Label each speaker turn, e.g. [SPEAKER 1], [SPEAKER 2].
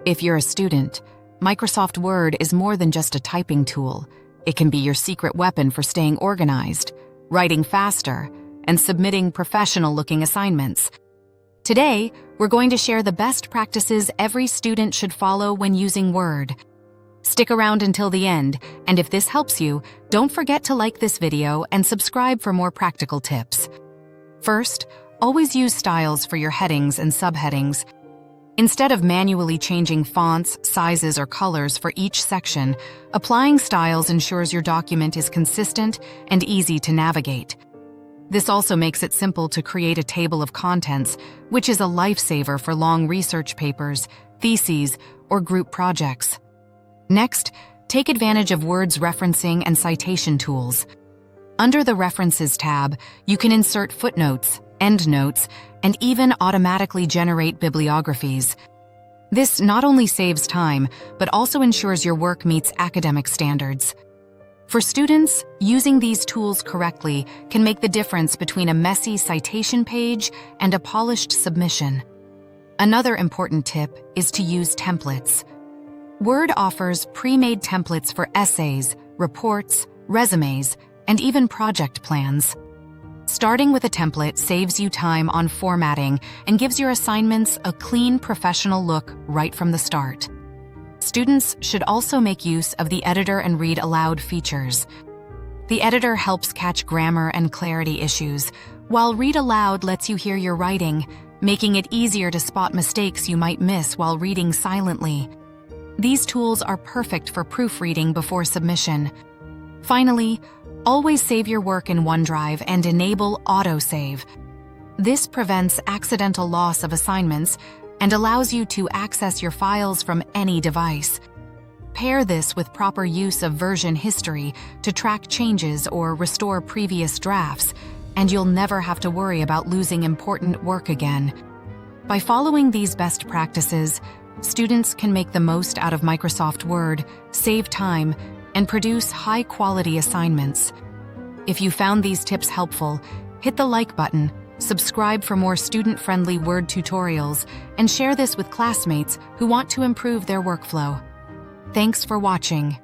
[SPEAKER 1] If you're a student, Microsoft Word is more than just a typing tool. It can be your secret weapon for staying organized, writing faster, and submitting professional-looking assignments. Today, we're going to share the best practices every student should follow when using Word. Stick around until the end, and if this helps you, don't forget to like this video and subscribe for more practical tips. First, always use styles for your headings and subheadings. Instead of manually changing fonts, sizes, or colors for each section, applying styles ensures your document is consistent and easy to navigate. This also makes it simple to create a table of contents, which is a lifesaver for long research papers, theses, or group projects. Next, take advantage of Word's referencing and citation tools. Under the References tab, you can insert footnotes, endnotes, and even automatically generate bibliographies. This not only saves time, but also ensures your work meets academic standards. For students, using these tools correctly can make the difference between a messy citation page and a polished submission. Another important tip is to use templates. Word offers pre-made templates for essays, reports, resumes, and even project plans. Starting with a template saves you time on formatting and gives your assignments a clean, professional look right from the start. Students should also make use of the Editor and Read Aloud features. The editor helps catch grammar and clarity issues, while Read Aloud lets you hear your writing, making it easier to spot mistakes you might miss while reading silently. These tools are perfect for proofreading before submission. Finally, always save your work in OneDrive and enable autosave. This prevents accidental loss of assignments and allows you to access your files from any device. Pair this with proper use of version history to track changes or restore previous drafts, and you'll never have to worry about losing important work again. By following these best practices, students can make the most out of Microsoft Word, save time, and produce high-quality assignments. If you found these tips helpful, hit the like button, subscribe for more student-friendly Word tutorials, and share this with classmates who want to improve their workflow. Thanks for watching.